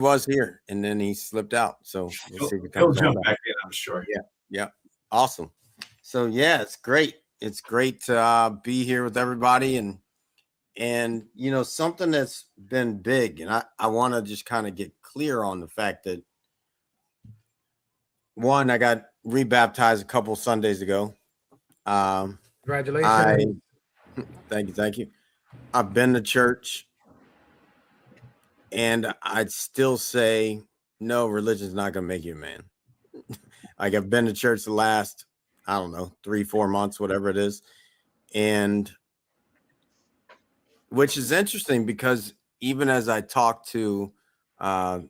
was here, and then he slipped out. So we'll see if he He'll comes on jump back. back in, I'm sure. Yeah, yeah, awesome. So yeah, it's great. It's great to be here with everybody, and you know, something that's been big, and I want to just kind of get clear on the fact that one, I got rebaptized a couple Sundays ago. Congratulations. Thank you. I've been to church, and I'd still say no, religion's not going to make you a man. Like, I've been to church the last, I don't know, 3-4 months, whatever it is. And which is interesting because even as I talk to the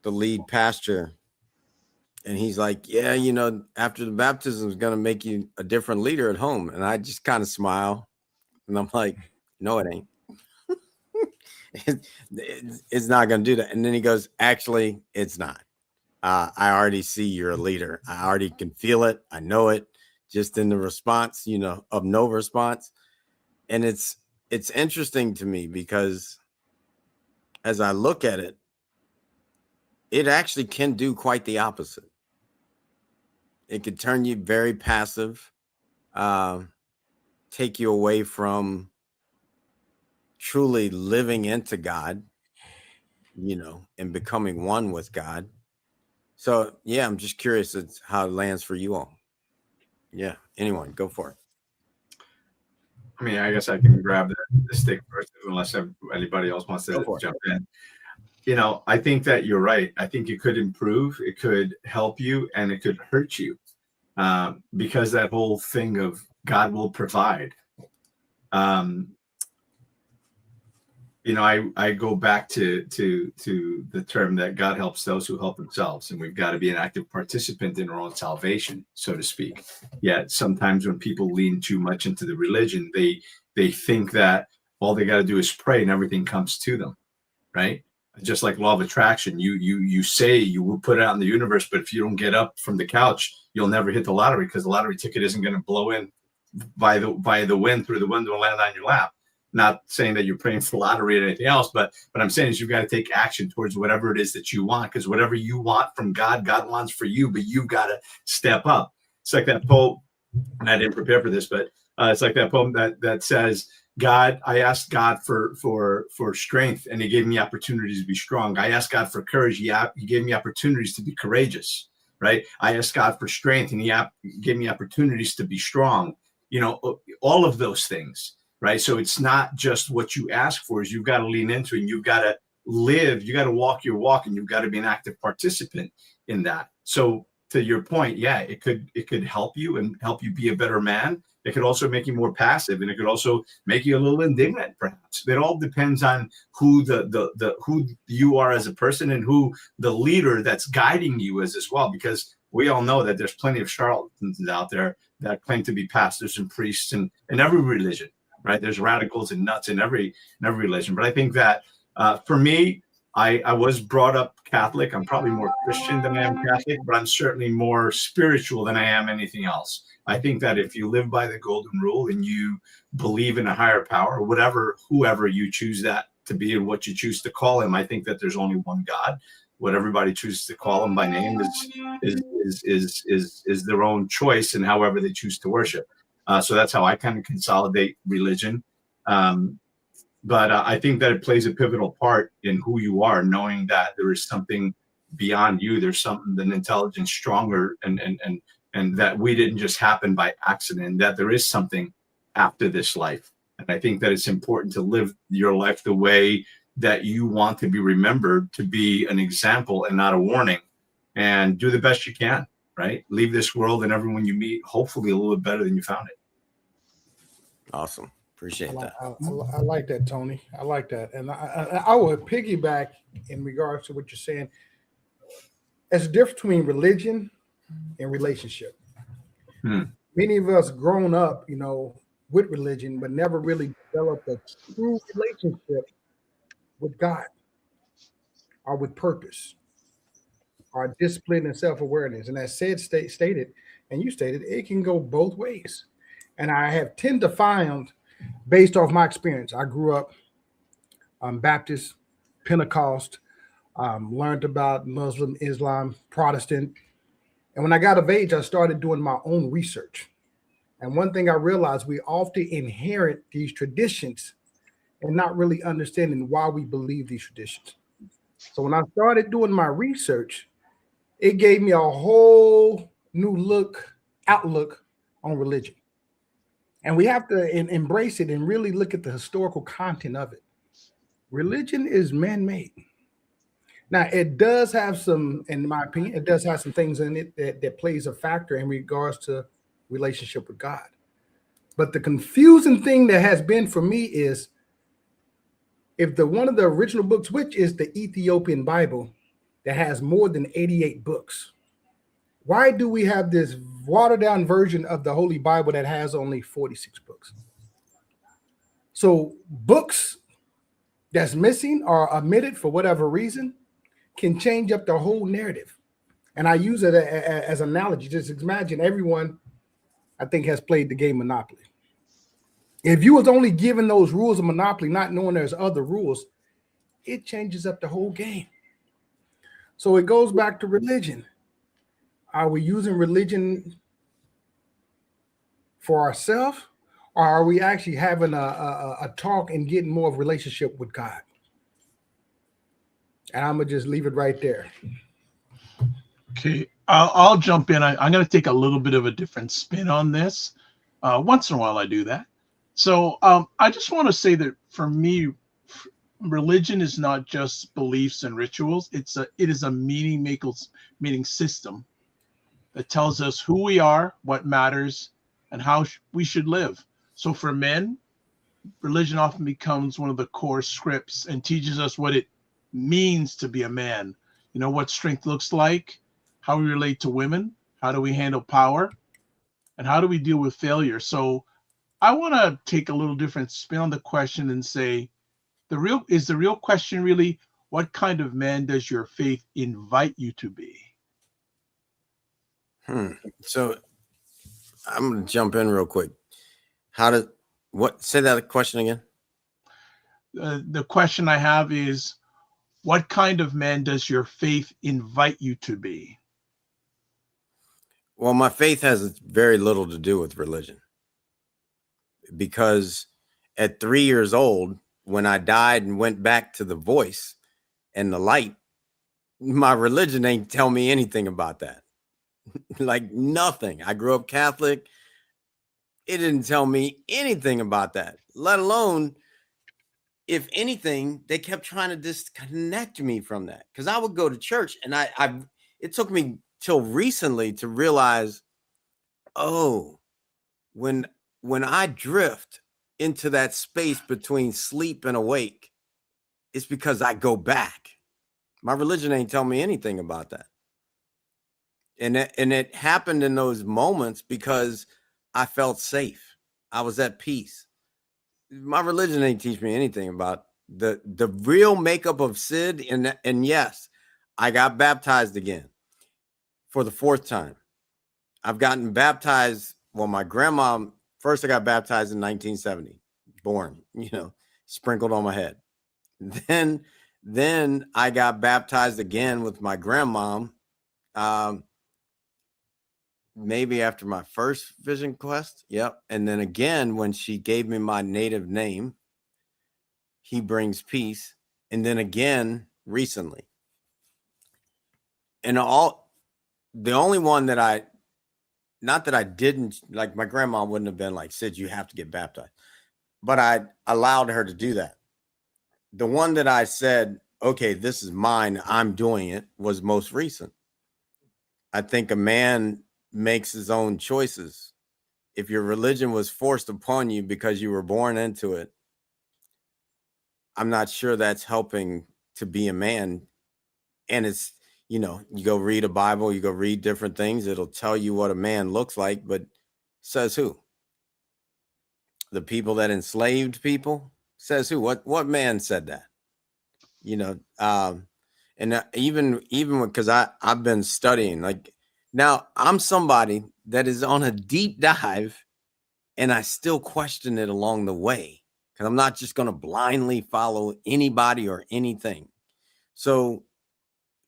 lead pastor, and he's like, yeah, you know, after the baptism is going to make you a different leader at home. And I just kind of smile, and I'm like, no, it ain't. It's not going to do that. And then he goes, actually, it's not. I already see you're a leader. I already can feel it. I know it just in the response, you know, of no response. And it's interesting to me because as I look at it, it actually can do quite the opposite. It could turn you very passive, take you away from truly living into God, you know, and becoming one with God. So, yeah, I'm just curious as how it lands for you all. Yeah, anyone, go for it. I mean, I guess I can grab the stick first, unless anybody else wants to jump in. You know, I think that you're right. I think it could improve, it could help you, and it could hurt you, because that whole thing of God will provide. You know, I go back to the term that God helps those who help themselves, and we've got to be an active participant in our own salvation, so to speak. Yet sometimes when people lean too much into the religion, they think that all they got to do is pray and everything comes to them, right? Just like law of attraction, you say you will put it out in the universe, but if you don't get up from the couch, you'll never hit the lottery because the lottery ticket isn't going to blow in by the wind through the window and land on your lap. Not saying that you're praying for the lottery or anything else, but I'm saying is you've got to take action towards whatever it is that you want, because whatever you want from God, God wants for you, but you've got to step up. It's like that poem, and I didn't prepare for this, but it's like that poem that says, God, I asked God for strength, and he gave me opportunities to be strong. I asked God for courage. He gave me opportunities to be courageous, right? I asked God for strength, and he gave me opportunities to be strong. You know, all of those things. Right. So it's not just what you ask for, is you've got to lean into it, and you've got to live, you got to walk your walk, and you've got to be an active participant in that. So to your point, yeah, it could help you and help you be a better man. It could also make you more passive, and it could also make you a little indignant, perhaps. It all depends on who who you are as a person and who the leader that's guiding you is as well, because we all know that there's plenty of charlatans out there that claim to be pastors and priests in every religion. Right, there's radicals and nuts in every religion, but I think that for me, I was brought up Catholic. I'm probably more Christian than I am Catholic, but I'm certainly more spiritual than I am anything else. I think that if you live by the golden rule and you believe in a higher power, whoever you choose that to be and what you choose to call him, I think that there's only one God. What everybody chooses to call him by name is their own choice, and however they choose to worship. So that's how I kind of consolidate religion. But I think that it plays a pivotal part in who you are, knowing that there is something beyond you. There's something, an intelligence stronger, and that we didn't just happen by accident, that there is something after this life. And I think that it's important to live your life the way that you want to be remembered, to be an example and not a warning, and do the best you can. Right? Leave this world and everyone you meet, hopefully a little bit better than you found it. Awesome. Appreciate that. I like that, Tony. I like that. And I would piggyback in regards to what you're saying. There's a difference between religion and relationship. Many of us grown up, you know, with religion, but never really developed a true relationship with God or with purpose, or discipline and self-awareness. And as stated, and you stated, it can go both ways. And I have tend to find, based off my experience, I grew up Baptist, Pentecost, Learned about Muslim, Islam, Protestant. And when I got of age, I started doing my own research. And one thing I realized, we often inherit these traditions and not really understanding why we believe these traditions. So when I started doing my research, it gave me a whole new outlook on religion. And we have to embrace it and really look at the historical content of it. Religion is man-made. Now, it does have some, in my opinion, it does have some things in it that plays a factor in regards to relationship with God. But the confusing thing that has been for me is, if the one of the original books, which is the Ethiopian Bible, that has more than 88 books, why do we have this watered down version of the Holy Bible that has only 46 books? So books that's missing or omitted for whatever reason can change up the whole narrative. And I use it as an analogy. Just imagine everyone, I think, has played the game Monopoly. If you was only given those rules of Monopoly, not knowing there's other rules, it changes up the whole game. So it goes back to religion. Are we using religion for ourselves, or are we actually having a talk and getting more of a relationship with God? And I'm going to just leave it right there. Okay, I'll jump in. I'm going to take a little bit of a different spin on this. Once in a while I do that. So I just want to say that for me, religion is not just beliefs and rituals. It is a meaning system that tells us who we are, what matters, and how we should live. So for men, religion often becomes one of the core scripts and teaches us what it means to be a man. You know, what strength looks like, how we relate to women, how do we handle power, and how do we deal with failure. So I want to take a little different spin on the question and say, the real question really, what kind of man does your faith invite you to be? So I'm going to jump in real quick. Say that question again? The question I have is, what kind of man does your faith invite you to be? Well, my faith has very little to do with religion, because at 3 years old, when I died and went back to the voice and the light, my religion ain't tell me anything about that. Like nothing. I grew up Catholic. It didn't tell me anything about that, let alone, if anything, they kept trying to disconnect me from that. Because I would go to church, and it took me till recently to realize, oh, when I drift into that space between sleep and awake, it's because I go back. My religion ain't tell me anything about that. And it happened in those moments because I felt safe. I was at peace. My religion ain't teach me anything about the real makeup of Sid. And yes, I got baptized again for the 4th time. I've gotten baptized. Well, my grandma, first I got baptized in 1970, born, sprinkled on my head. Then I got baptized again with my grandmom, maybe after my first vision quest. Yep. And then again, when she gave me my native name, He Brings Peace. And then again, recently. And the only one that not that I didn't, like, my grandma wouldn't have been like, Sid, you have to get baptized. But I allowed her to do that. The one that I said, okay, this is mine, I'm doing it, was most recent. I think a man makes his own choices. If your religion was forced upon you because you were born into it, I'm not sure that's helping to be a man. And it's, you go read a Bible, you go read different things, it'll tell you what a man looks like, but says who? The people that enslaved people? Says who? What man said that? And even because I've been studying, like, now I'm somebody that is on a deep dive, and I still question it along the way, because I'm not just going to blindly follow anybody or anything. So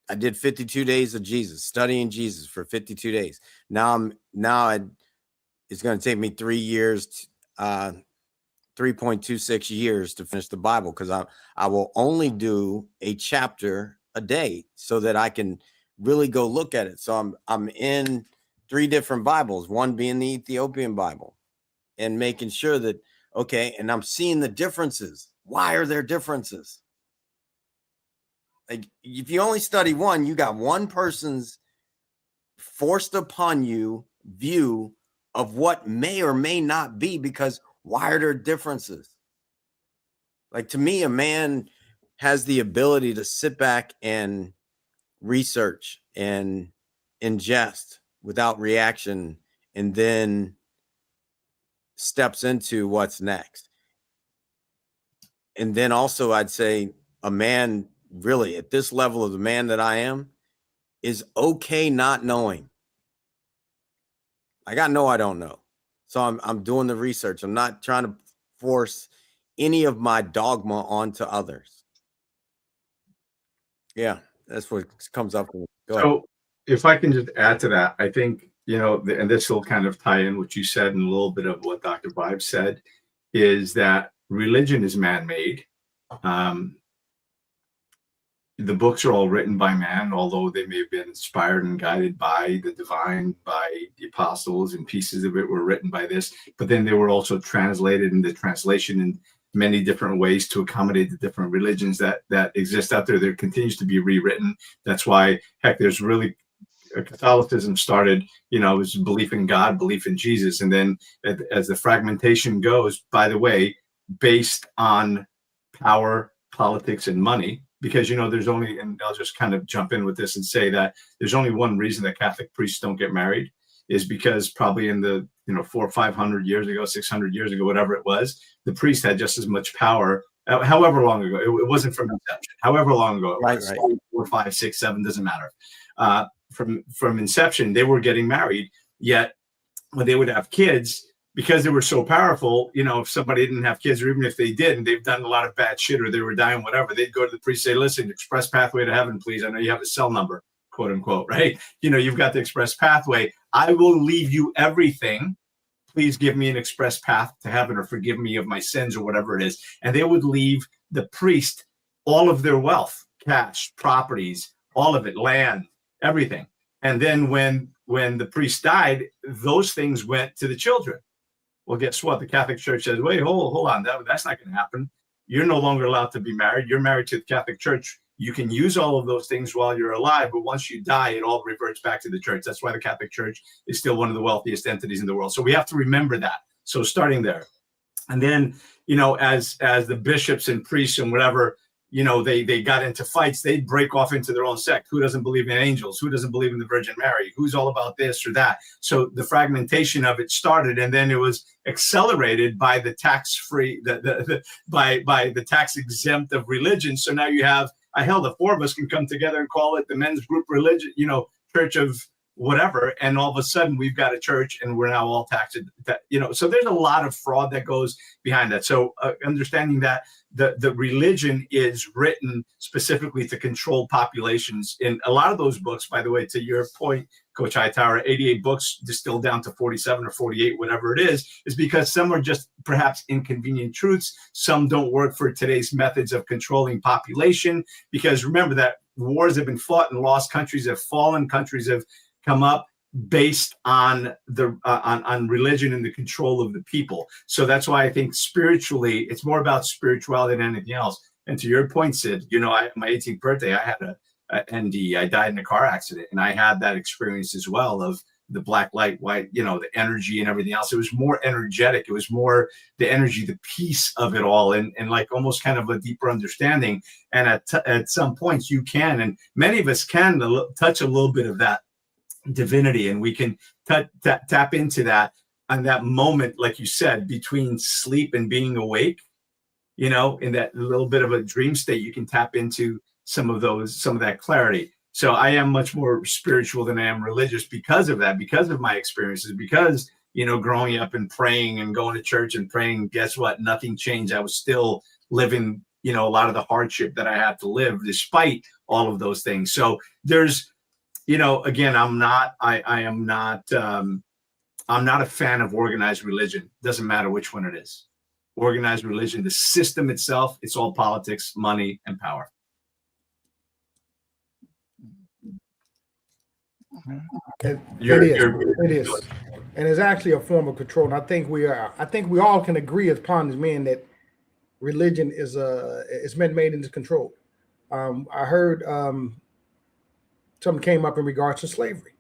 I did 52 days of Jesus, studying Jesus for 52 days. It's going to take me 3 years, 3.26 years to finish the Bible, because I will only do a chapter a day so that I can really go look at it. So I'm in 3 different Bibles, one being the Ethiopian Bible, and making sure that, okay, and I'm seeing the differences. Why are there differences? Like, if you only study one, you got one person's forced upon you view of what may or may not be, because why are there differences? Like, to me, a man has the ability to sit back and research and ingest without reaction, and then steps into what's next. And then also, I'd say a man, really at this level of the man that I am, is okay not knowing. I know I don't know. So I'm doing the research. I'm not trying to force any of my dogma onto others. Yeah, that's what comes up. Go ahead. So if I can just add to that, I think, and this will kind of tie in what you said and a little bit of what Dr. Vibe said, is that religion is man-made. The books are all written by man, although they may have been inspired and guided by the divine, by the apostles, and pieces of it were written by this. But then they were also translated into translation in many different ways to accommodate the different religions that exist out there. There continues to be rewritten. That's why, heck, there's really Catholicism started, it was belief in God, belief in Jesus. And then as the fragmentation goes, by the way, based on power, politics, and money, because, there's only, and I'll just kind of jump in with this and say that there's only one reason that Catholic priests don't get married, is because probably in the, 400 or 500 years ago, 600 years ago, whatever it was, the priest had just as much power, however long ago. It wasn't from inception, however long ago it was, right. 4, 5, 6, 7, doesn't matter. From inception, they were getting married, yet when they would have kids, because they were so powerful, if somebody didn't have kids, or even if they did, and they've done a lot of bad shit, or they were dying, whatever, they'd go to the priest and say, listen, express pathway to heaven, please. I know you have a cell number, quote unquote, right? You've got the express pathway. I will leave you everything. Please give me an express path to heaven, or forgive me of my sins, or whatever it is. And they would leave the priest all of their wealth, cash, properties, all of it, land, everything. And then when the priest died, those things went to the children. Well, guess what? The Catholic Church says, wait, hold on. That's not going to happen. You're no longer allowed to be married. You're married to the Catholic Church. You can use all of those things while you're alive, but once you die, it all reverts back to the church. That's why the Catholic Church is still one of the wealthiest entities in the world. So we have to remember that. So starting there. And then, as the bishops and priests and whatever, they got into fights, they'd break off into their own sect. Who doesn't believe in angels? Who doesn't believe in the Virgin Mary? Who's all about this or that? So the fragmentation of it started, and then it was accelerated by the tax-free, by the tax exempt of religion. So now you have, the 4 of us can come together and call it the men's group religion, church of whatever, and all of a sudden we've got a church and we're now all taxed. So there's a lot of fraud that goes behind that. So understanding that the religion is written specifically to control populations. In a lot of those books, by the way, to your point, Coach Hightower, 88 books distilled down to 47 or 48, whatever it is because some are just perhaps inconvenient truths. Some don't work for today's methods of controlling population, because remember that wars have been fought and lost, countries have fallen, countries have come up based on the on religion and the control of the people. So that's why I think spiritually, it's more about spirituality than anything else. And to your point, Sid, my 18th birthday, I had a ND. I died in a car accident, and I had that experience as well of the black light, white, the energy and everything else. It was more energetic. It was more the energy, the peace of it all, and like almost kind of a deeper understanding. And at some points you can, and many of us can touch a little bit of that divinity, and we can tap into that on that moment, like you said, between sleep and being awake, in that little bit of a dream state, you can tap into some of that clarity. So I am much more spiritual than I am religious because of that, because of my experiences, because, growing up and praying and going to church and praying, guess what? Nothing changed. I was still living, a lot of the hardship that I had to live, despite all of those things. So there's, again, I'm not a fan of organized religion. Doesn't matter which one it is. Organized religion, the system itself, it's all politics, money, and power. It is. And it's actually a form of control. And I think we all can agree as partners, men, that religion is made into control. I heard something came up in regards to slavery.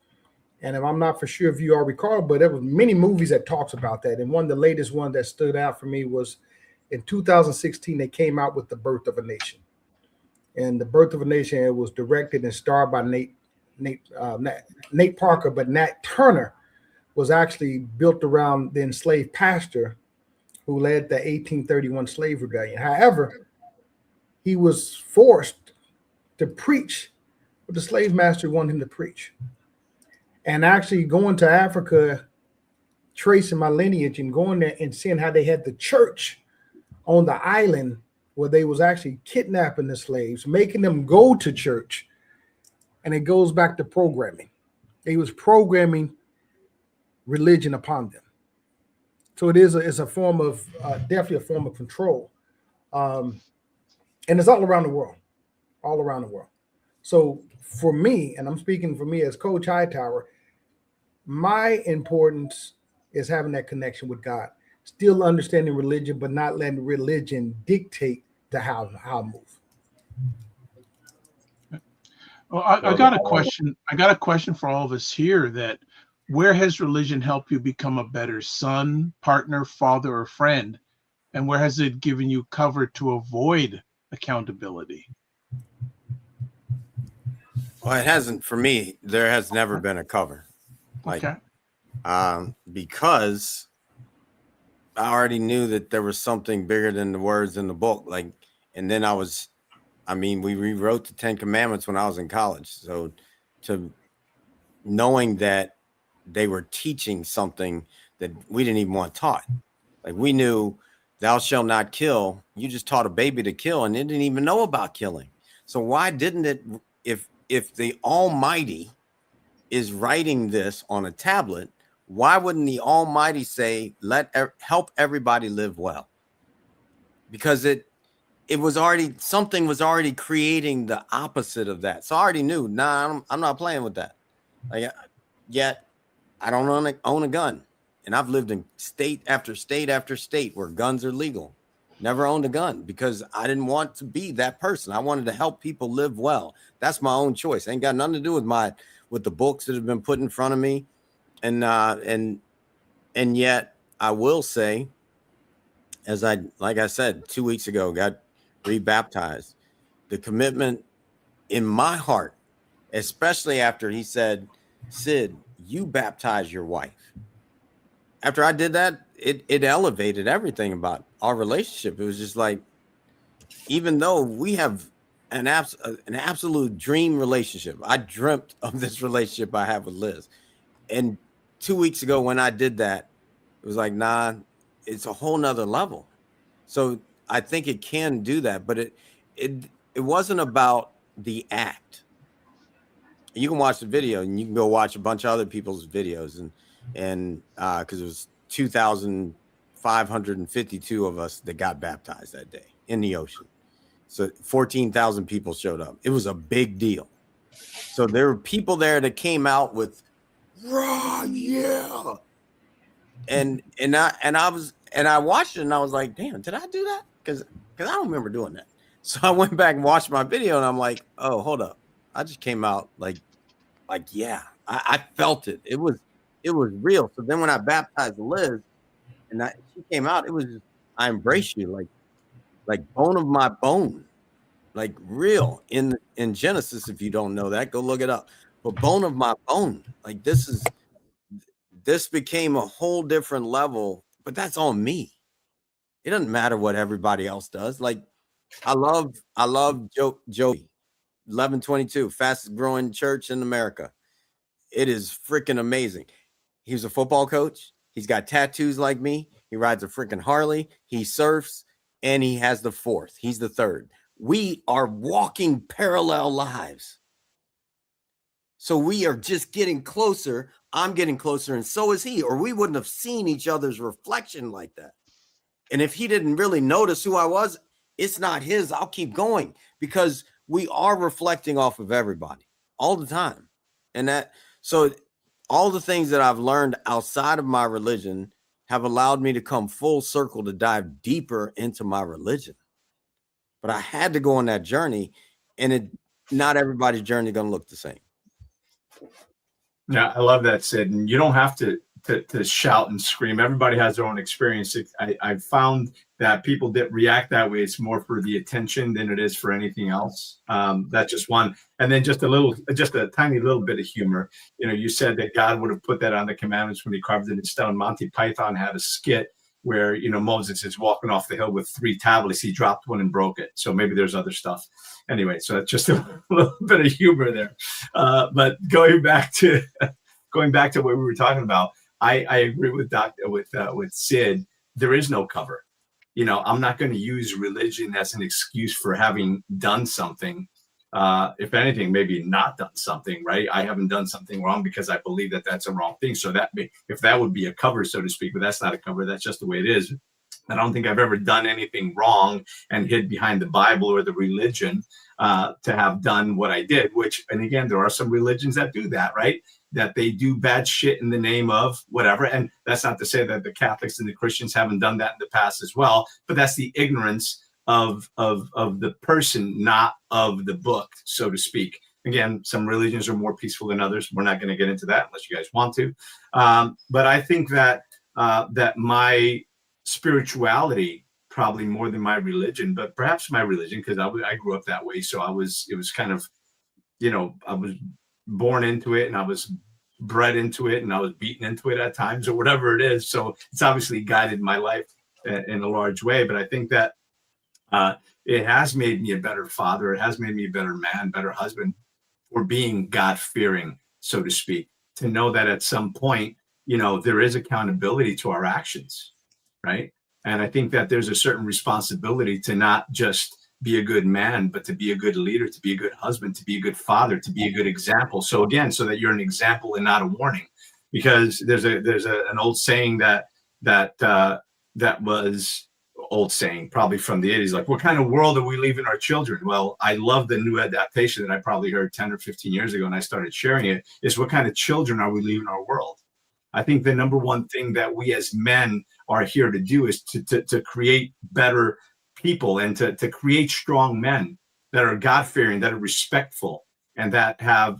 And I'm not for sure if you all recall, but there were many movies that talks about that. And one of the latest ones that stood out for me was in 2016, they came out with The Birth of a Nation. And The Birth of a Nation, it was directed and starred by Nate Parker, but Nat Turner was actually built around the enslaved pastor who led the 1831 slave rebellion. However, he was forced to preach what the slave master wanted him to preach. And actually going to Africa, tracing my lineage and going there and seeing how they had the church on the island where they was actually kidnapping the slaves, making them go to church. And it goes back to programming. They was programming religion upon them. So it's a form of, definitely a form of control. And it's all around the world, So for me, and I'm speaking for me as Coach Hightower, my importance is having that connection with God, still understanding religion, but not letting religion dictate to how I move. Well, I got a question. I got a question for all of us here. That where has religion helped you become a better son, partner, father, or friend, and where has it given you cover to avoid accountability? Well, it hasn't for me. There has never been a cover. Okay. Because I already knew that there was something bigger than the words in the book. And then we rewrote the 10 Commandments when I was in college. So to knowing that they were teaching something that we didn't even want taught. Like we knew thou shalt not kill. You just taught a baby to kill and it didn't even know about killing. So why didn't it, if the Almighty is writing this on a tablet, why wouldn't the Almighty say, help everybody live well? Because something was already creating the opposite of that. So I already knew, I'm not playing with that. Yet I don't own a gun. And I've lived in state after state after state where guns are legal. Never owned a gun because I didn't want to be that person. I wanted to help people live well. That's my own choice. Ain't got nothing to do with the books that have been put in front of me. And yet I will say, like I said, 2 weeks ago, got rebaptized. The commitment in my heart, especially after he said, Sid, you baptize your wife. After I did that, it elevated everything about our relationship. It was just like, even though we have an absolute dream relationship, I dreamt of this relationship I have with Liz. And 2 weeks ago when I did that, it was like, nah, it's a whole nother level. So I think it can do that, but it wasn't about the act. You can watch the video and you can go watch a bunch of other people's videos and because it was 2,552 of us that got baptized that day in the ocean. So 14,000 people showed up. It was a big deal. So there were people there that came out with raw, yeah. And I watched it and I was like, damn, did I do that? Because I don't remember doing that. So I went back and watched my video and I'm like, oh, hold up. I just came out like yeah, I felt it. It was real. So then when I baptized Liz and she came out, it was just, I embrace you like bone of my bone, like real in Genesis. If you don't know that, go look it up. But bone of my bone, like this became a whole different level. But that's on me. It doesn't matter what everybody else does. Like I love Joey, 1122, fastest growing church in America. It is freaking amazing. He was a football coach. He's got tattoos like me. He rides a freaking Harley. He surfs and he has the fourth. He's the third. we are walking parallel lives. So we are just getting closer. I'm getting closer, and so is he, or we wouldn't have seen each other's reflection like that. And if he didn't really notice who I was, it's not his. I'll keep going, because we are reflecting off of everybody all the time. And so all the things that I've learned outside of my religion have allowed me to come full circle to dive deeper into my religion. But I had to go on that journey, and not everybody's journey is going to look the same. Yeah, I love that, Sid. And you don't have to shout and scream. Everybody has their own experience. I found that people that react that way, it's more for the attention than it is for anything else. That's just one. And then just a tiny little bit of humor. You know, you said that God would have put that on the commandments when he carved it in stone. Monty Python had a skit where, you know, Moses is walking off the hill with 3 tablets. He dropped one and broke it. So maybe there's other stuff. Anyway, so that's just a little bit of humor there. But going back to what we were talking about, I agree with Sid. There is no cover. You know, I'm not going to use religion as an excuse for having done something. If anything, maybe not done something, right? I haven't done something wrong because I believe that that's a wrong thing. So if that would be a cover, so to speak, but that's not a cover. That's just the way it is. I don't think I've ever done anything wrong and hid behind the Bible or the religion to have done what I did, and again, there are some religions that do that, right? That they do bad shit in the name of whatever. And that's not to say that the Catholics and the Christians haven't done that in the past as well, but that's the ignorance of the person, not of the book, so to speak. Again, some religions are more peaceful than others. We're not going to get into that unless you guys want to. But I think that my spirituality, probably more than my religion, but perhaps my religion, because I grew up that way. So it was kind of, you know, I was born into it and I was bred into it and I was beaten into it at times or whatever it is. So it's obviously guided my life in a large way. But I think that it has made me a better father. It has made me a better man, better husband, for being God-fearing, so to speak, to know that at some point, you know, there is accountability to our actions, right? And I think that there's a certain responsibility to not just be a good man, but to be a good leader, to be a good husband, to be a good father, to be a good example. So again, so that you're an example and not a warning, because there's an old saying that was old saying, probably from the 80s, like, what kind of world are we leaving our children? Well, I love the new adaptation that I probably heard 10 or 15 years ago, and I started sharing it, is what kind of children are we leaving our world? I think the number one thing that we as men are here to do is to create better people and to create strong men that are God-fearing, that are respectful, and that have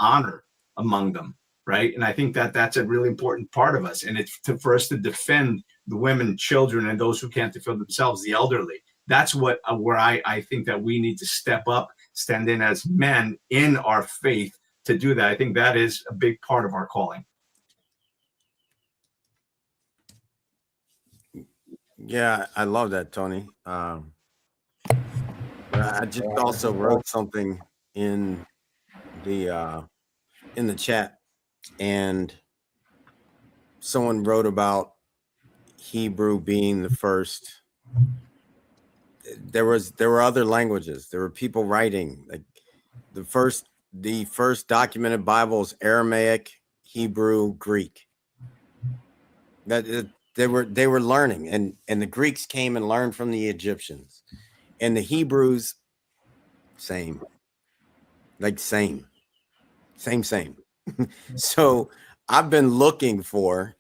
honor among them, right? And I think that that's a really important part of us. And it's for us to defend the women, children, and those who can't defend themselves, the elderly. That's where I think that we need to step up, stand in as men in our faith to do that. I think that is a big part of our calling. Yeah, I love that, Tony. But I just also wrote something in the chat, and someone wrote about Hebrew being the first. There were other languages. There were people writing, like the first documented Bible is Aramaic, Hebrew, Greek. They were learning, and the Greeks came and learned from the Egyptians, and the Hebrews, same. So I've been looking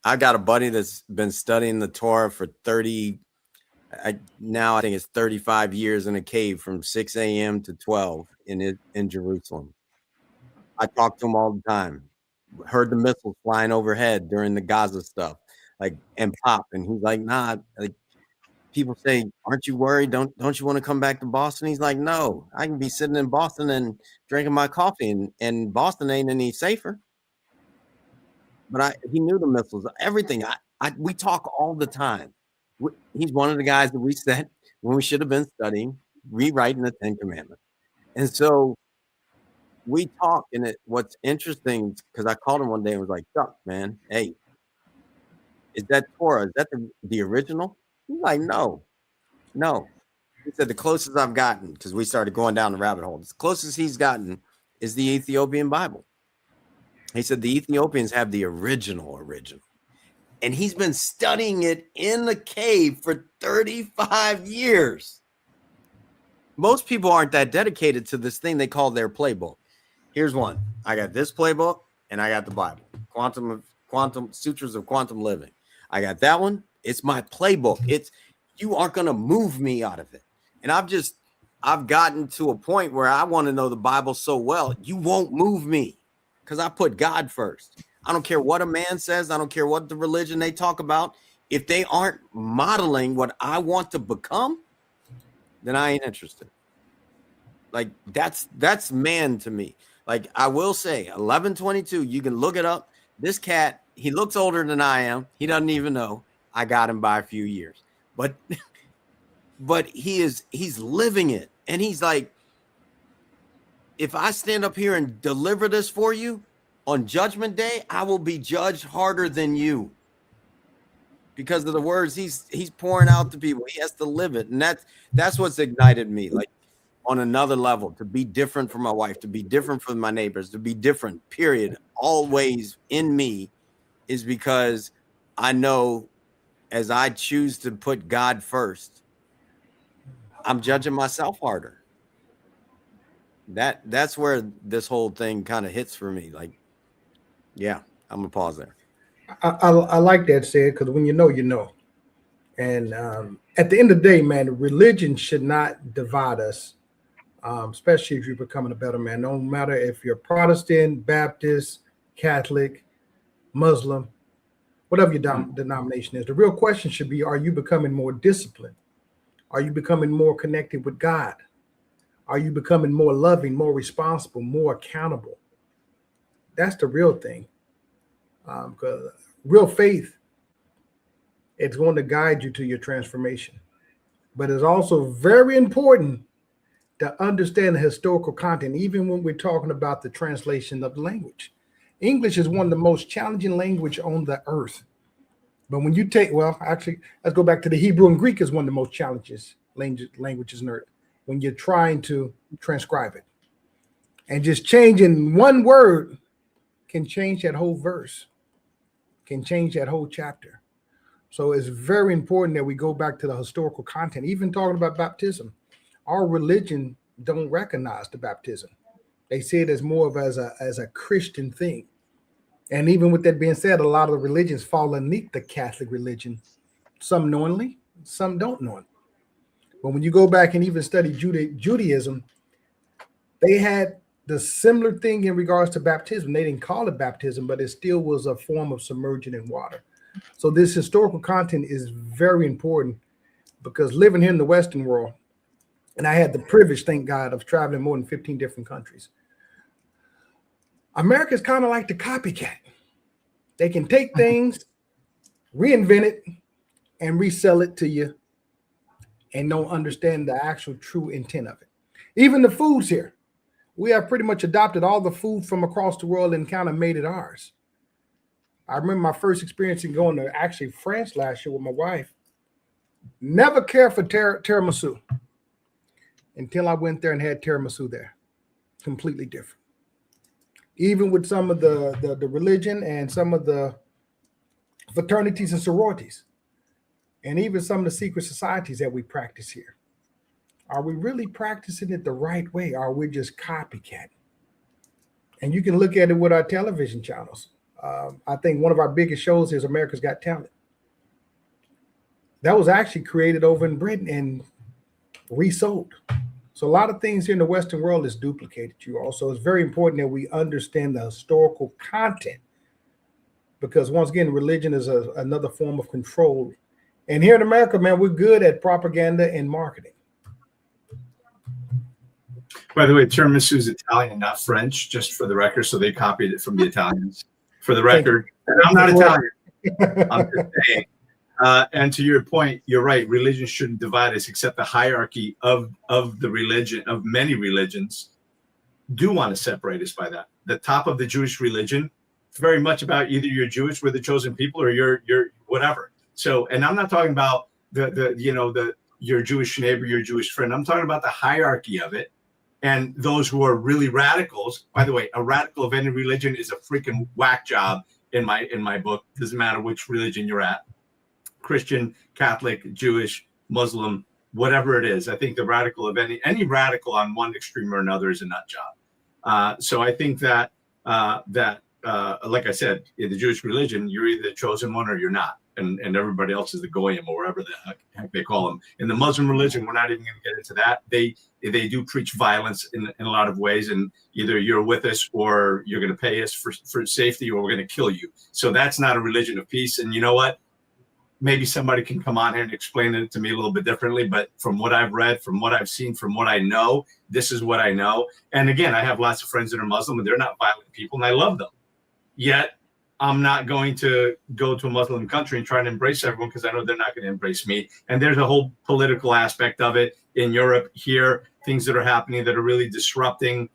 I got a buddy that's been studying the Torah for 30, now I think it's 35 years in a cave from 6 a.m. to 12 in Jerusalem. I talk to him all the time. Heard the missiles flying overhead during the Gaza stuff, and pop. And he's like, nah, like, people say, aren't you worried? Don't you want to come back to Boston? He's like, no, I can be sitting in Boston and drinking my coffee, and Boston ain't any safer. But he knew the missiles, everything. We talk all the time. He's one of the guys that we sent when we should have been studying, rewriting the 10 Commandments. And so we talk, and what's interesting, because I called him one day and was like, Chuck, man, hey, is that Torah? Is that the original? He's like, no. He's He said the closest I've gotten, because we started going down the rabbit hole, the closest he's gotten is the Ethiopian Bible. He said the Ethiopians have the original. And he's been studying it in the cave for 35 years. Most people aren't that dedicated to this thing they call their playbook. Here's one. I got this playbook and I got the Bible. Quantum Sutras of Quantum Living. I got that one. It's my playbook. You aren't going to move me out of it. And I've gotten to a point where I want to know the Bible so well, you won't move me because I put God first. I don't care what a man says. I don't care what the religion they talk about. If they aren't modeling what I want to become, then I ain't interested. Like that's man to me. Like I will say 1122, you can look it up. This cat, he looks older than I am. He doesn't even know I got him by a few years, but he's living it. And he's like, if I stand up here and deliver this for you, on Judgment Day, I will be judged harder than you because of the words he's pouring out to people. He has to live it. And that's what's ignited me, like on another level, to be different from my wife, to be different from my neighbors, to be different, period. Always in me is because I know as I choose to put God first, I'm judging myself harder. That's where this whole thing kind of hits for me. Like, yeah, I'm gonna pause there. I like that said, because when you know, you know. And at the end of the day, man, religion should not divide us, especially if you're becoming a better man. No matter if you're Protestant, Baptist, Catholic, Muslim, whatever your denomination is. The real question should be, are you becoming more disciplined? Are you becoming more connected with God? Are you becoming more loving, more responsible, more accountable? That's the real thing. Because real faith, it's going to guide you to your transformation. But it's also very important to understand the historical content, even when we're talking about the translation of the language. English is one of the most challenging language on the earth. But when you take, well, actually, let's go back to the Hebrew and Greek is one of the most challenging languages on earth when you're trying to transcribe it. And just changing one word can change that whole verse, can change that whole chapter. So it's very important that we go back to the historical content. Even talking about baptism, our religion don't recognize the baptism. They see it as more of as a Christian thing. And even with that being said, a lot of the religions fall underneath the Catholic religion, some knowingly, some don't know it. But when you go back and even study Judaism, they had the similar thing in regards to baptism. They didn't call it baptism, but it still was a form of submerging in water. So this historical content is very important because living here in the Western world, and I had the privilege, thank God, of traveling more than 15 different countries. America's kind of like the copycat. They can take things, reinvent it, and resell it to you and don't understand the actual true intent of it. Even the foods here. We have pretty much adopted all the food from across the world and kind of made it ours. I remember my first experience in going to actually France last year with my wife. Never cared for tiramisu until I went there and had tiramisu there. Completely different. Even with some of the religion and some of the fraternities and sororities, and even some of the secret societies that we practice here. Are we really practicing it the right way? Or are we just copycatting? And you can look at it with our television channels. I think one of our biggest shows is America's Got Talent. That was actually created over in Britain and resold. So a lot of things here in the Western world is duplicated. Also, it's very important that we understand the historical content, because once again, religion is another form of control. And here in America, man, we're good at propaganda and marketing. By the way, tiramisu is Italian, not French, just for the record. So they copied it from the Italians. For the record, and I'm not Italian. I'm just saying. And to your point, you're right. Religion shouldn't divide us, except the hierarchy of the religion, of many religions, do want to separate us by that. The top of the Jewish religion, it's very much about either you're Jewish, we're the chosen people, or you're whatever. So, and I'm not talking about the your Jewish neighbor, your Jewish friend. I'm talking about the hierarchy of it. And those who are really radicals, by the way, a radical of any religion is a freaking whack job in my book. Doesn't matter which religion you're at, Christian, Catholic, Jewish, Muslim, whatever it is. I think the radical of any radical on one extreme or another is a nut job. So I think that like I said, in the Jewish religion, you're either the chosen one or you're not. And everybody else is the goyim or whatever the heck they call them. In the Muslim religion, we're not even going to get into that. They do preach violence in a lot of ways, and either you're with us or you're going to pay us for safety, or we're going to kill you. So that's not a religion of peace. And you know what? Maybe somebody can come on here and explain it to me a little bit differently. But from what I've read, from what I've seen, from what I know, this is what I know. And again, I have lots of friends that are Muslim, and they're not violent people, and I love them. Yet I'm not going to go to a Muslim country and try to embrace everyone, because I know they're not going to embrace me. And there's a whole political aspect of it in Europe here, things that are happening that are really disrupting,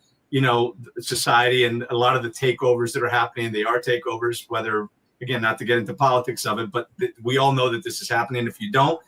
society, and a lot of the takeovers that are happening. They are takeovers, whether, again, not to get into politics of it, but we all know that this is happening. If you don't,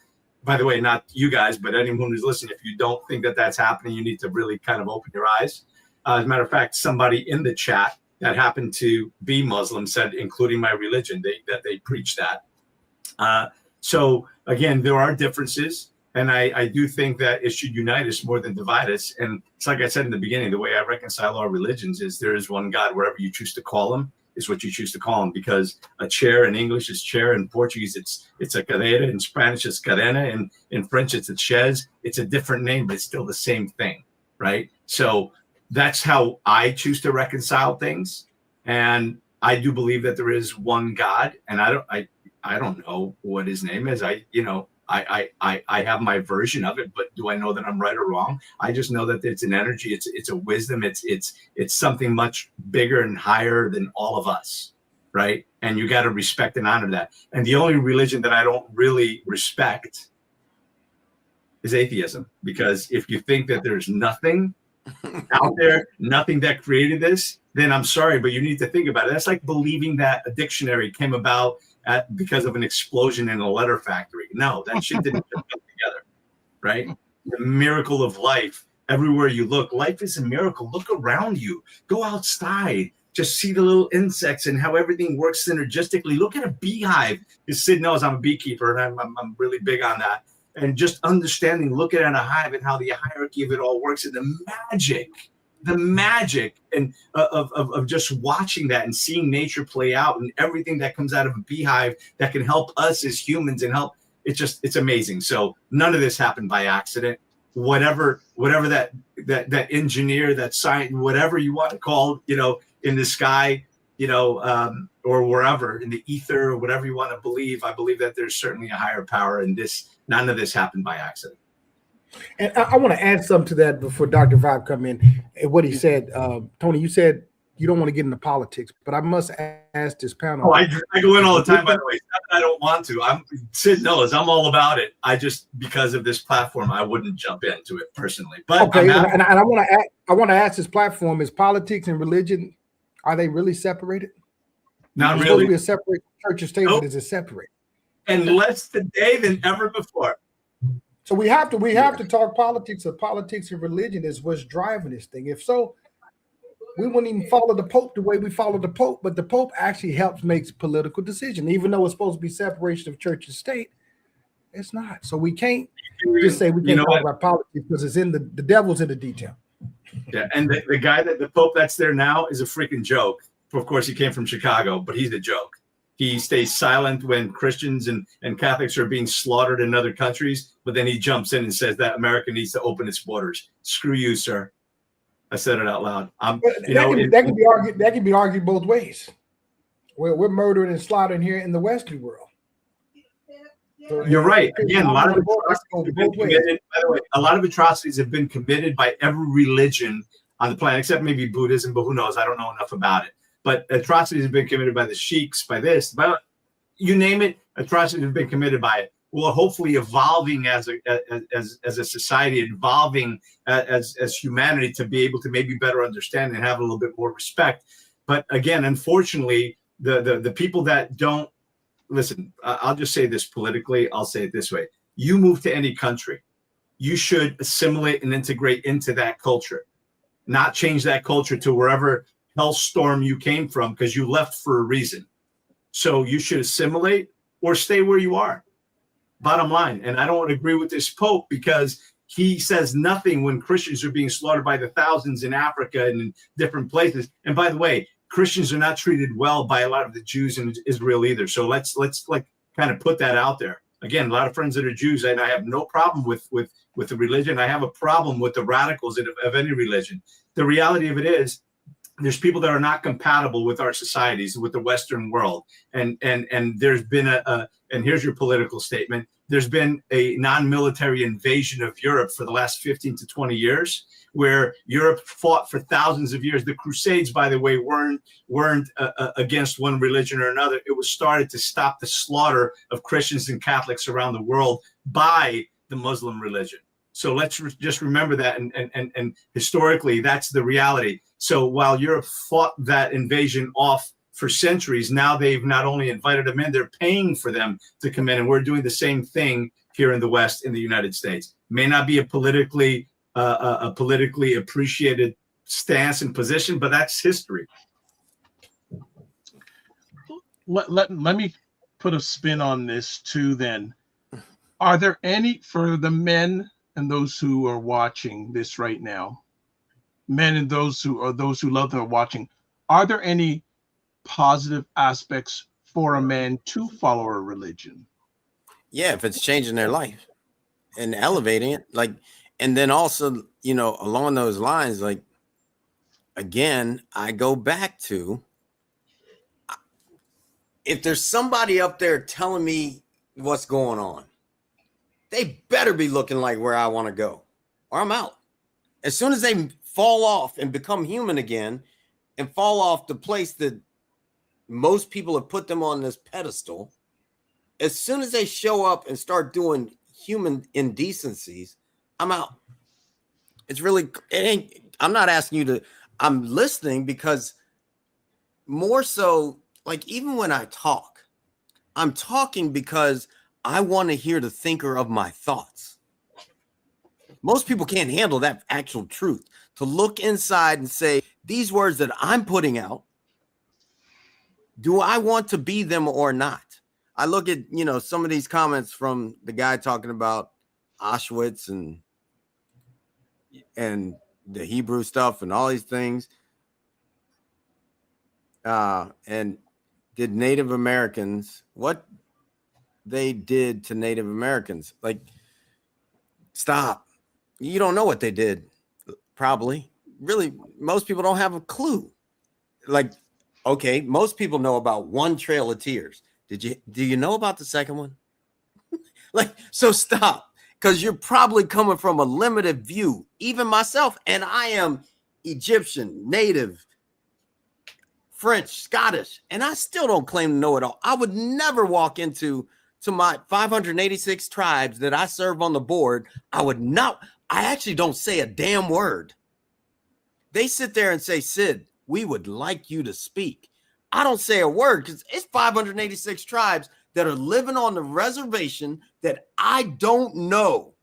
by the way, not you guys, but anyone who's listening, if you don't think that that's happening, you need to really kind of open your eyes. As a matter of fact, somebody in the chat that happened to be Muslim said, including my religion, that they preach that. So again, there are differences, and I do think that it should unite us more than divide us. And it's like I said in the beginning, the way I reconcile all religions is there is one God. Wherever you choose to call him is what you choose to call him, because a chair in English is chair, in Portuguese it's a cadeira, in Spanish it's cadena, and in French it's a chaise. It's a different name, but it's still the same thing, right? So that's how I choose to reconcile things. And I do believe that there is one God, and I don't know what his name is. I have my version of it, but do I know that I'm right or wrong? I just know that it's an energy, it's a wisdom, it's something much bigger and higher than all of us, right? And you got to respect and honor that. And the only religion that I don't really respect is atheism, because if you think that there's nothing out there, nothing that created this, then I'm sorry, but you need to think about it. That's like believing that a dictionary came about because of an explosion in a letter factory. No, that shit didn't come together, right? The miracle of life. Everywhere you look, life is a miracle. Look around you. Go outside. Just see the little insects and how everything works synergistically. Look at a beehive. Because Sid knows I'm a beekeeper, and I'm really big on that. And just understanding, looking at a hive and how the hierarchy of it all works, and the magic and of just watching that and seeing nature play out, and everything that comes out of a beehive that can help us as humans and help. It's amazing. So none of this happened by accident. Whatever that engineer, that science, whatever you want to call, in the sky, or wherever in the ether, or whatever you want to believe. I believe that there's certainly a higher power, and none of this happened by accident. And I want to add something to that before Dr. Vibe come in. And what he said, Tony, you said you don't want to get into politics, but I must ask this panel. Oh, I go in all the time, by the way. It's not that I don't want to. Sid knows I'm all about it. I just, because of this platform, I wouldn't jump into it personally. But okay, and I want to ask this platform: is politics and religion, are they really separated? Not really. really. Be a separate church and state, Nope. but is it separate? And less today than ever before. So we have to talk politics. Or politics and religion is what's driving this thing. If so, we wouldn't even follow the Pope the way we follow the Pope. But the Pope actually helps make political decisions, even though it's supposed to be separation of church and state. It's not. So we can't just say we can't talk about politics, because it's in the devil's in the detail. Yeah, and the guy the Pope that's there now is a freaking joke. Of course, he came from Chicago, but he's a joke. He stays silent when Christians and Catholics are being slaughtered in other countries, but then he jumps in and says that America needs to open its borders. Screw you, sir. I said it out loud. That can be argued both ways. We're murdering and slaughtering here in the Western world. So, you're right. Again, a lot of atrocities have been committed by every religion on the planet, except maybe Buddhism, but who knows? I don't know enough about it. But atrocities have been committed by the sheiks, by this, by you name it. Atrocities have been committed by it. Well, hopefully, evolving as a society, evolving as humanity, to be able to maybe better understand and have a little bit more respect. But again, unfortunately, the people that don't listen, I'll just say this politically. I'll say it this way: you move to any country, you should assimilate and integrate into that culture, not change that culture to wherever hellstorm you came from, because you left for a reason. So you should assimilate or stay where you are. Bottom line. And I don't agree with this Pope, because he says nothing when Christians are being slaughtered by the thousands in Africa and in different places. And by the way, Christians are not treated well by a lot of the Jews in Israel either. So let's like kind of put that out there. Again, a lot of friends that are Jews, and I have no problem with the religion. I have a problem with the radicals of any religion. The reality of it is, there's people that are not compatible with our societies, with the Western world. And there's been and here's your political statement. There's been a non-military invasion of Europe for the last 15 to 20 years, where Europe fought for thousands of years. The Crusades, by the way, weren't against one religion or another. It was started to stop the slaughter of Christians and Catholics around the world by the Muslim religion. So let's just remember that. And historically, that's the reality. So while Europe fought that invasion off for centuries, now they've not only invited them in, they're paying for them to come in. And we're doing the same thing here in the West, in the United States. May not be a politically appreciated stance and position, but that's history. Let me put a spin on this too then. Are there any, for the men and those who are watching this right now, men and those who love that are watching, are there any positive aspects for a man to follow a religion? Yeah, if it's changing their life and elevating it, like, and then also, you know, along those lines, like, again, I go back to, if there's somebody up there telling me what's going on, they better be looking like where I want to go, or I'm out. As soon as they fall off and become human again and fall off the place that most people have put them on this pedestal, as soon as they show up and start doing human indecencies, I'm out. It's really, it ain't, I'm not asking you to, I'm listening, because more so, like, even when I talk, I'm talking because I want to hear the thinker of my thoughts. Most people can't handle that actual truth, to look inside and say, these words that I'm putting out, do I want to be them or not? I look at, you know, some of these comments from the guy talking about Auschwitz and the Hebrew stuff and all these things. And did Native Americans, what they did to Native Americans, like, stop. You don't know what they did, probably. Really, most people don't have a clue. Like, okay, most people know about one Trail of Tears. Do you know about the second one? Like, so stop, because you're probably coming from a limited view. Even myself, and I am Egyptian, Native, French, Scottish, and I still don't claim to know it all. I would never walk into my 586 tribes that I serve on the board. I actually don't say a damn word. They sit there and say, Sid, we would like you to speak. I don't say a word, because it's 586 tribes that are living on the reservation that I don't know,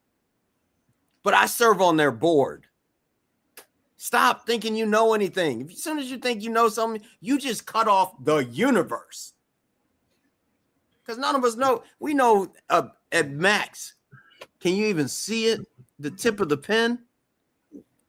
but I serve on their board. Stop thinking you know anything. As soon as you think you know something, you just cut off the universe. Because none of us know. We know at max. Can you even see it? The tip of the pen?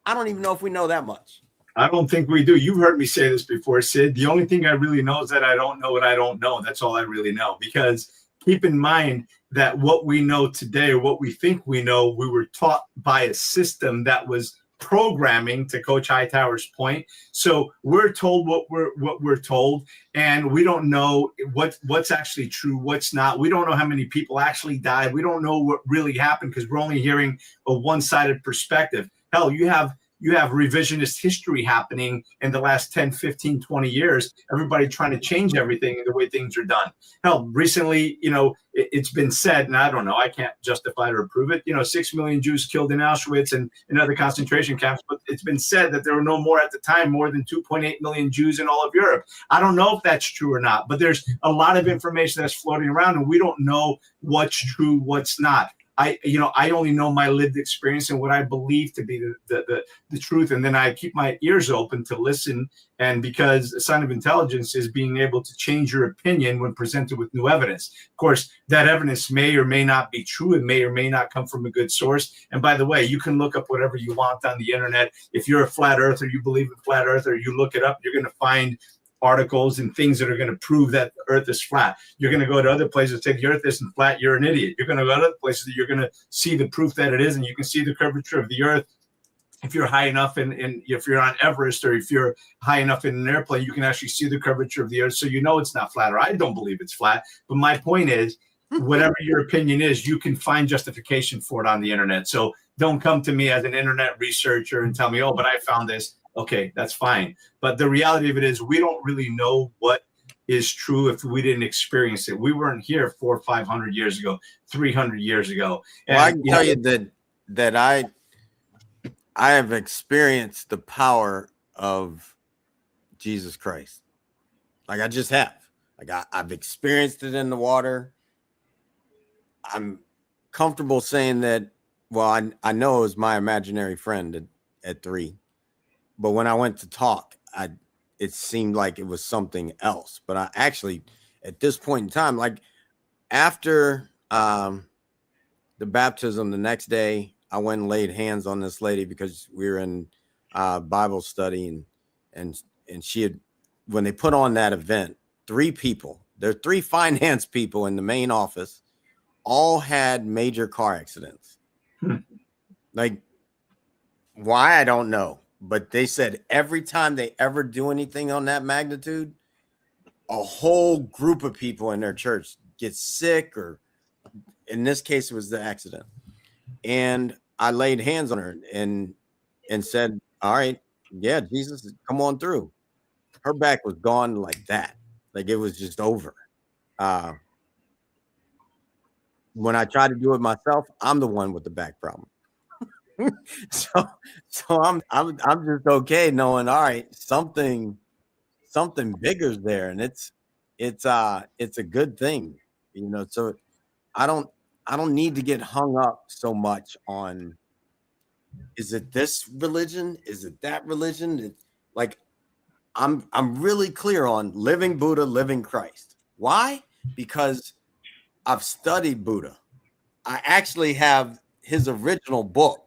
I don't even know if we know that much. I don't think we do. You've heard me say this before, Sid. The only thing I really know is that I don't know what I don't know. That's all I really know. Because keep in mind that what we know today, or what we think we know, we were taught by a system that was programming, to Coach Hightower's point. So we're told what we're told, and we don't know what's actually true, what's not. We don't know how many people actually died. We don't know what really happened, because we're only hearing a one-sided perspective. Hell, you have revisionist history happening in the last 10, 15, 20 years, everybody trying to change everything and the way things are done. Hell, recently, you know, it's been said, and I don't know, I can't justify or approve it, 6 million Jews killed in Auschwitz and in other concentration camps, but it's been said that there were no more at the time, more than 2.8 million Jews in all of Europe. I don't know if that's true or not, but there's a lot of information that's floating around, and we don't know what's true, what's not. I only know my lived experience and what I believe to be the truth. And then I keep my ears open to listen. And because a sign of intelligence is being able to change your opinion when presented with new evidence. Of course, that evidence may or may not be true. It may or may not come from a good source. And by the way, you can look up whatever you want on the internet. If you're a flat earther, you believe in flat earther, you look it up, you're going to find articles and things that are going to prove that the earth is flat. You're going to go to other places, say the earth isn't flat, you're an idiot. You're going to go to other places that you're going to see the proof that it is, and you can see the curvature of the earth. If you're high enough and if you're on Everest, or if you're high enough in an airplane, you can actually see the curvature of the earth. So you know it's not flat, or I don't believe it's flat. But my point is, whatever your opinion is, you can find justification for it on the internet. So don't come to me as an internet researcher and tell me, oh, but I found this. Okay, that's fine. But the reality of it is, we don't really know what is true if we didn't experience it. We weren't here 400 or 500 years ago, 300 years ago. And well, I can tell you that I have experienced the power of Jesus Christ. Like I just have. Like I've experienced it in the water. I'm comfortable saying that. Well, I know it was my imaginary friend at 3. But when I went to talk, it seemed like it was something else. But I actually, at this point in time, like after the baptism, the next day, I went and laid hands on this lady because we were in Bible study, and she had, when they put on that event, 3 people, there are 3 finance people in the main office, all had major car accidents. Like, why? I don't know. But they said every time they ever do anything on that magnitude, a whole group of people in their church get sick, or in this case, it was the accident. And I laid hands on her and said, all right, yeah, Jesus, come on through. Her back was gone like that. Like it was just over. When I try to do it myself, I'm the one with the back problem. so I'm just okay knowing, all right, something bigger's there, and it's a good thing, you know. So I don't need to get hung up so much on, is it this religion, is it that religion? Like I'm really clear on living Buddha, living Christ. Why? Because I've studied Buddha. I actually have his original book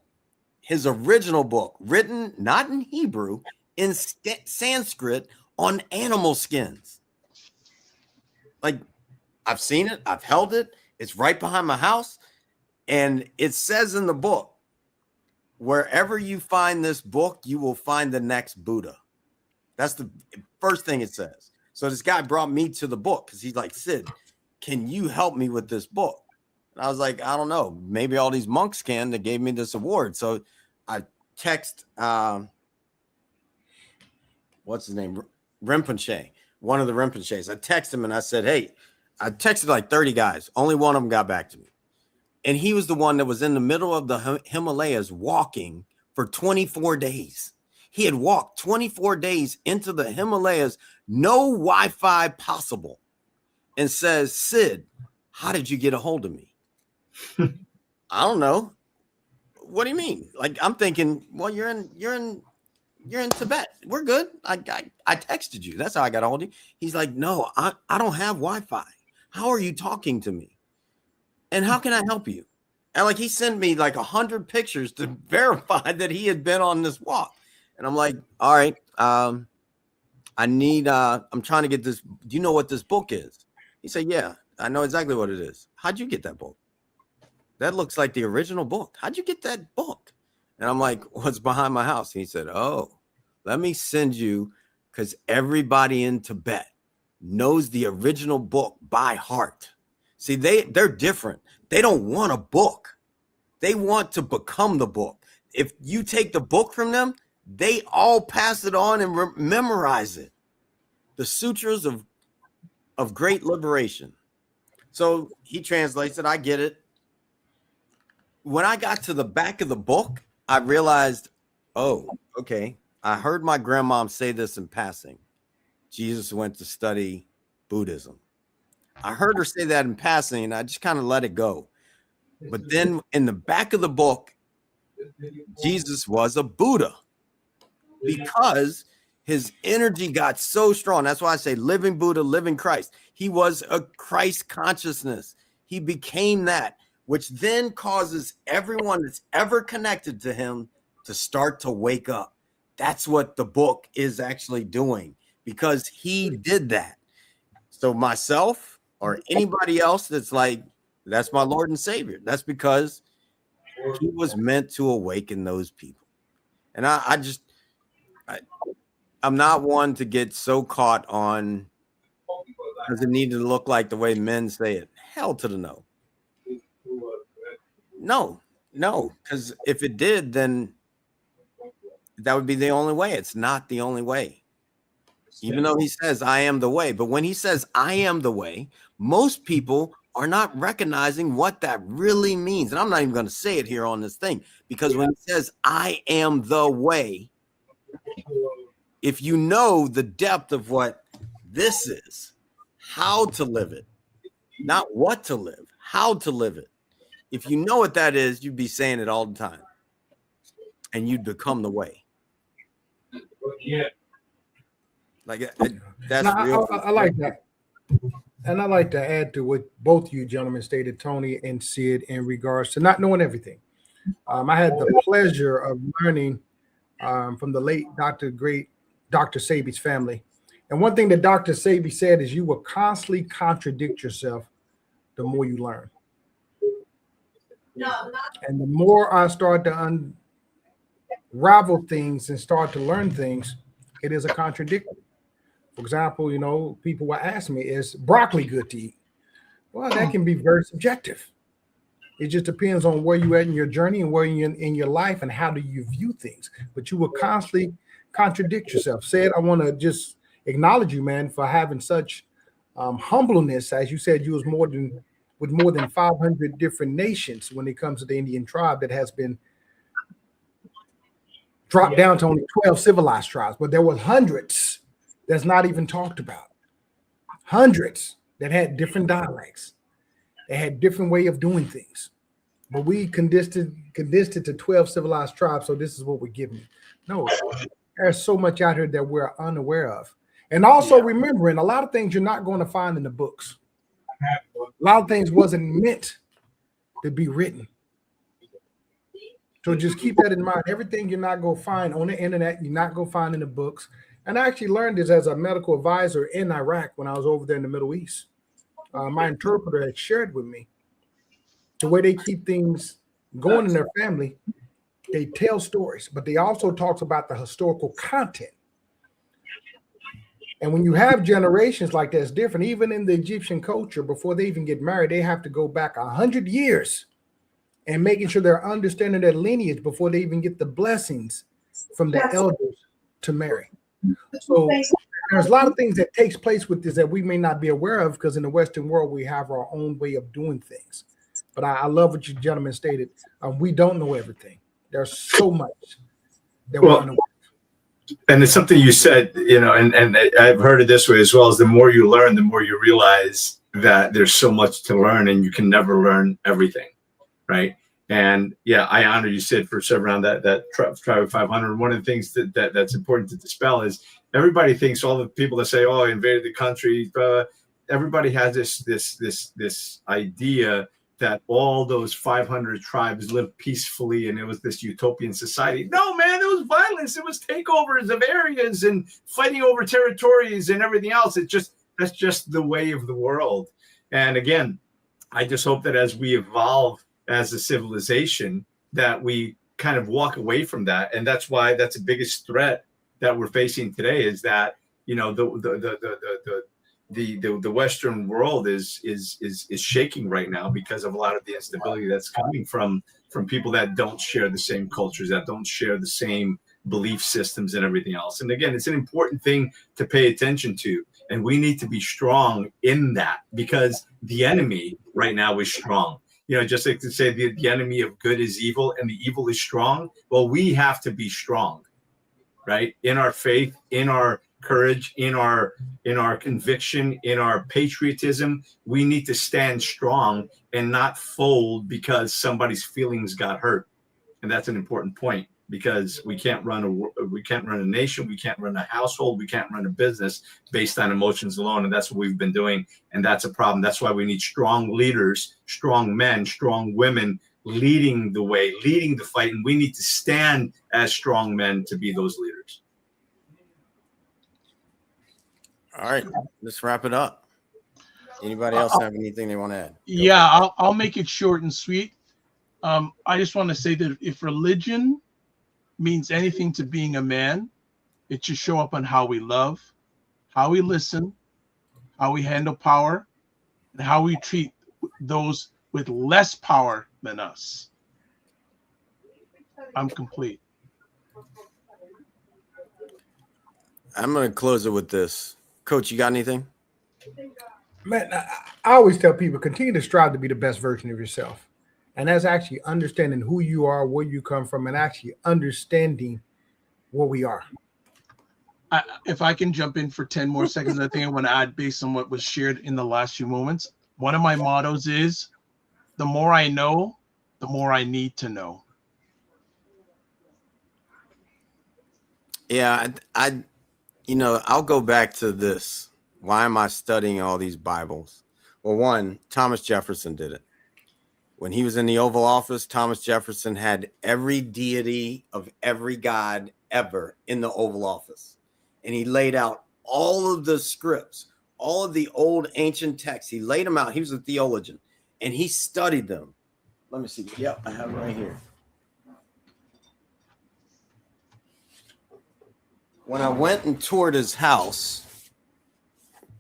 written not in Hebrew, in Sanskrit, on animal skins. Like I've seen it, I've held it, it's right behind my house. And it says in the book, wherever you find this book, you will find the next Buddha. That's the first thing it says. So this guy brought me to the book because he's like, Sid, can you help me with this book? And I was like, I don't know. Maybe all these monks can that gave me this award. So I text, what's his name? Rinpoche, one of the Rinpoches. I texted him and I said, hey, I texted like 30 guys. Only one of them got back to me. And he was the one that was in the middle of the Himalayas walking for 24 days. He had walked 24 days into the Himalayas, no Wi-Fi possible, and says, Sid, how did you get a hold of me? I don't know. What do you mean? Like, I'm thinking, well, you're in Tibet. We're good. I texted you. That's how I got a hold of you. He's like, no, I don't have Wi-Fi. How are you talking to me? And how can I help you? And like, he sent me like 100 pictures to verify that he had been on this walk. And I'm like, all right, I'm trying to get this. Do you know what this book is? He said, yeah, I know exactly what it is. How'd you get that book? That looks like the original book. How'd you get that book? And I'm like, what's behind my house? And he said, oh, let me send you, because everybody in Tibet knows the original book by heart. See, they're different. They don't want a book. They want to become the book. If you take the book from them, they all pass it on and memorize it. The sutras of great liberation. So he translates it. I get it. When I got to the back of the book, I realized, oh, okay. I heard my grandmom say this in passing. Jesus went to study Buddhism. I heard her say that in passing, and I just kind of let it go. But then in the back of the book, Jesus was a Buddha because his energy got so strong. That's why I say living Buddha, living Christ. He was a Christ consciousness. He became that, which then causes everyone that's ever connected to him to start to wake up. That's what the book is actually doing, because he did that. So myself or anybody else that's like, that's my Lord and Savior, that's because he was meant to awaken those people. And I'm not one to get so caught on, does it need to look like the way men say it? Hell to the no. No, because if it did, then that would be the only way. It's not the only way. Even though he says, I am the way. But when he says, I am the way, most people are not recognizing what that really means. And I'm not even going to say it here on this thing, because when he says, I am the way, if you know the depth of what this is, how to live it, not what to live, how to live it. If you know what that is, you'd be saying it all the time, and you'd become the way. Yeah. Like that's now, real. I like that. And I like to add to what both you gentlemen stated, Tony and Sid, in regards to not knowing everything. I had the pleasure of learning from the late great Dr. Sabi's family. And one thing that Dr. Sabi said is you will constantly contradict yourself the more you learn. And the more I start to unravel things and start to learn things, it is a contradiction. For example, people will ask me, is broccoli good to eat? Well, that can be very subjective. It just depends on where you're at in your journey and where you're in your life and how do you view things. But you will constantly contradict yourself. Sid, I want to just acknowledge you, man, for having such humbleness. As you said, you was with more than 500 different nations when it comes to the Indian tribe that has been dropped down to only 12 civilized tribes. But there were hundreds that's not even talked about. Hundreds that had different dialects. They had different way of doing things. But we condensed it to 12 civilized tribes, so this is what we're giving you. No, there's so much out here that we're unaware of. And also remembering a lot of things you're not going to find in the books. A lot of things wasn't meant to be written. So just keep that in mind. Everything you're not going to find on the internet, you're not going to find in the books. And I actually learned this as a medical advisor in Iraq when I was over there in the Middle East. My interpreter had shared with me the way they keep things going in their family. They tell stories, but they also talks about the historical content. And when you have generations like that, it's different. Even in the Egyptian culture, before they even get married, they have to go back 100 years and making sure they're understanding their lineage before they even get the blessings from the elders to marry. So there's a lot of things that takes place with this that we may not be aware of, because in the Western world, we have our own way of doing things. But I love what you gentlemen stated. We don't know everything. There's so much that we don't know. And it's something you said, and I've heard it this way as well, is the more you learn, the more you realize that there's so much to learn and you can never learn everything, right? And I honor you, Sid, for serving around that Tribe of 500. One of the things that's important to dispel is everybody thinks, all the people that say, "Oh, I invaded the country," everybody has this idea that all those 500 tribes lived peacefully and it was this utopian society. No, man, it was violence. It was takeovers of areas and fighting over territories and everything else. That's just the way of the world. And again, I just hope that as we evolve as a civilization, that we kind of walk away from that. And that's why that's the biggest threat that we're facing today, is that, the Western world is shaking right now because of a lot of the instability that's coming from people that don't share the same cultures, that don't share the same belief systems and everything else. And again, it's an important thing to pay attention to. And we need to be strong in that, because the enemy right now is strong. Just like to say the enemy of good is evil and the evil is strong. Well, we have to be strong, right? In our faith, in our courage, in our in our conviction, in our patriotism. We need to stand strong and not fold because somebody's feelings got hurt. And that's an important point, because we can't run a nation, we can't run a household, we can't run a business based on emotions alone. And that's what we've been doing. And that's a problem. That's why we need strong leaders, strong men, strong women leading the way, leading the fight. And we need to stand as strong men to be those leaders. All right, let's wrap it up. Anybody else have anything they want to add? Yeah, I'll make it short and sweet. I just want to say that if religion means anything to being a man, it should show up on how we love, how we listen, how we handle power, and how we treat those with less power than us. I'm complete. I'm going to close it with this. Coach, you got anything? Man, I always tell people, continue to strive to be the best version of yourself. And that's actually understanding who you are, where you come from, and actually understanding what we are. If I can jump in for 10 more seconds, I think I want to add based on what was shared in the last few moments. One of my mottos is, the more I know, the more I need to know. Yeah, I'll go back to this. Why am I studying all these Bibles? Well, one, Thomas Jefferson did it. When he was in the Oval Office, Thomas Jefferson had every deity of every god ever in the Oval Office. And he laid out all of the scripts, all of the old ancient texts. He laid them out. He was a theologian, and he studied them. Let me see. Yep, I have it right here. When I went and toured his house,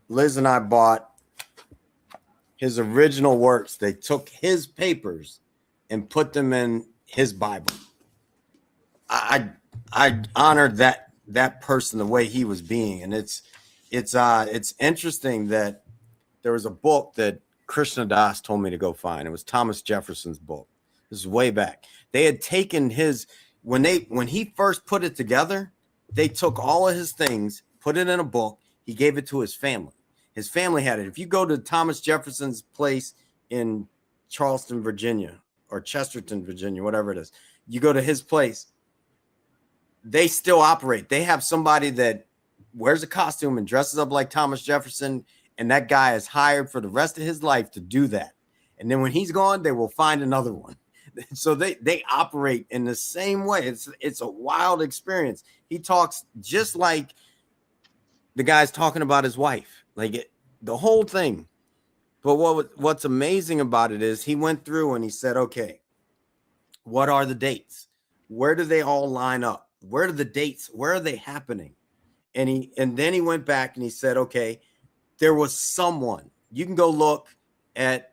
Liz and I bought his original works. They took his papers and put them in his Bible. I honored that person the way he was being, and it's interesting that there was a book that Krishna Das told me to go find. It was Thomas Jefferson's book. This is way back. They had taken his when he first put it together. They took all of his things, put it in a book. He gave it to his family. His family had it. If you go to Thomas Jefferson's place in Charleston, Virginia, or Chesterton, Virginia, whatever it is, you go to his place, they still operate. They have somebody that wears a costume and dresses up like Thomas Jefferson, and that guy is hired for the rest of his life to do that. And then when he's gone, they will find another one. So they operate in the same way. It's a wild experience. He talks just like the guy's talking about his wife, the whole thing. But what's amazing about it is he went through and he said, okay, what are the dates? Where do they all line up? Where are the dates? Where are they happening? And then he went back and he said, okay, there was someone. You can go look at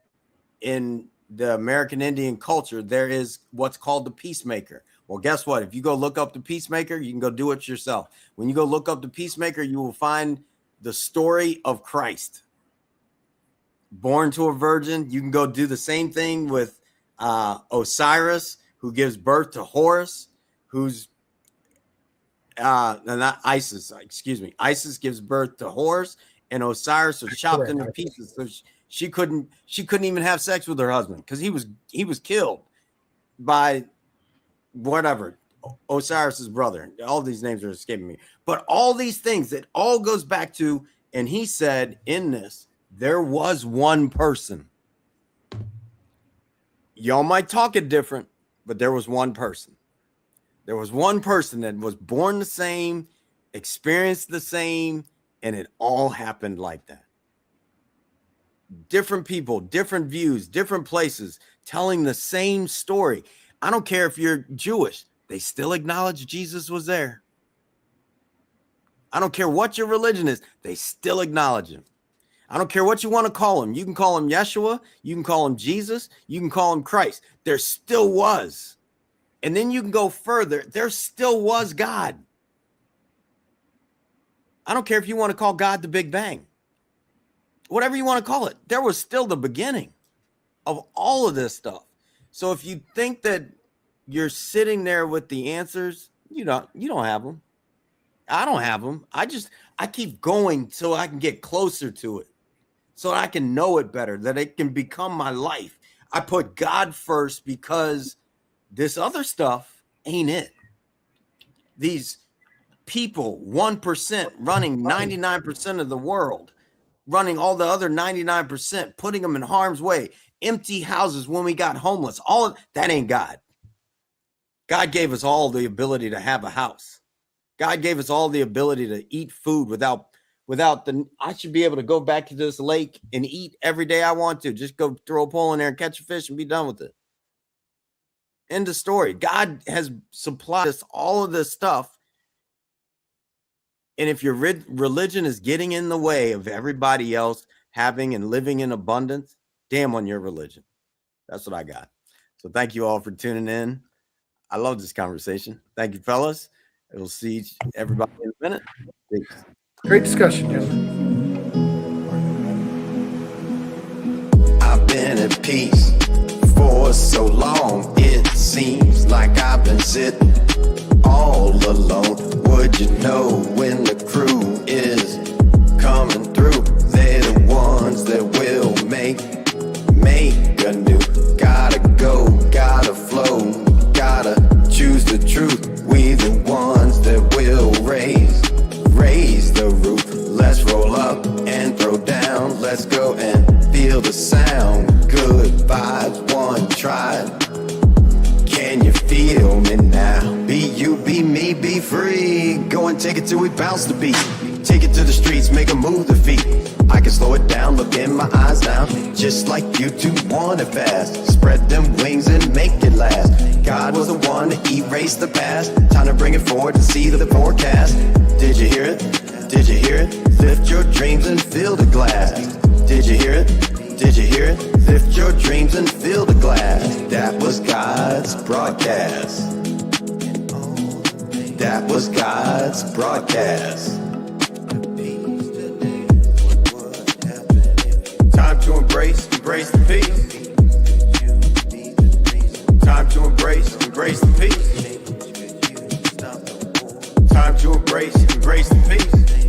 in the American Indian culture, there is what's called the peacemaker. Well, guess what? If you go look up the peacemaker, you can go do it yourself. When you go look up the peacemaker, you will find the story of Christ. Born to a virgin. You can go do the same thing with Osiris, who gives birth to Horus, who's not Isis, excuse me. Isis gives birth to Horus, and Osiris was chopped into pieces. So she couldn't even have sex with her husband because he was killed by whatever, Osiris's brother. All these names are escaping me. But all these things, it all goes back to, and he said in this, there was one person. Y'all might talk it different, but there was one person. There was one person that was born the same, experienced the same, and it all happened like that. Different people, different views, different places, telling the same story. I don't care if you're Jewish. They still acknowledge Jesus was there. I don't care what your religion is. They still acknowledge him. I don't care what you want to call him. You can call him Yeshua. You can call him Jesus. You can call him Christ. There still was. And then you can go further. There still was God. I don't care if you want to call God the Big Bang. Whatever you want to call it. There was still the beginning of all of this stuff. So if you think that you're sitting there with the answers, you don't have them. I don't have them. I keep going so I can get closer to it, so I can know it better, that it can become my life. I put God first because this other stuff ain't it. These people, 1% running 99% of the world, running all the other 99%, putting them in harm's way, empty houses when we got homeless, all of that ain't God. God gave us all the ability to have a house. God gave us all the ability to eat food without I should be able to go back to this lake and eat every day I want to. Just go throw a pole in there and catch a fish and be done with it. End of story. God has supplied us all of this stuff. And if your religion is getting in the way of everybody else having and living in abundance, damn on your religion. That's what I got. So thank you all for tuning in. I love this conversation. Thank you, fellas. We'll see everybody in a minute. Thanks. Great discussion, gentlemen. I've been at peace for so long. It seems like I've been sitting all alone. Would you know when the crew is coming through? They're the ones that will make anew. Gotta go, gotta flow, gotta choose the truth. We the ones that will raise the roof. Let's roll up and throw down. Let's go and feel the sound. Good vibes, one try. Can you feel me now? Be you, be me, be free. Go and take it till we bounce the beat. Take it to the streets, make a move the feet. I can slow it down, look in my eyes now. Just like you two want it fast. Spread them wings and make it last. God was the one to erase the past. Time to bring it forward to see the forecast. Did you hear it? Did you hear it? Lift your dreams and fill the glass. Did you hear it? Did you hear it? Lift your dreams and fill the glass. That was God's broadcast. That was God's broadcast. Time to embrace the peace. Time to embrace the peace. Time to embrace the peace.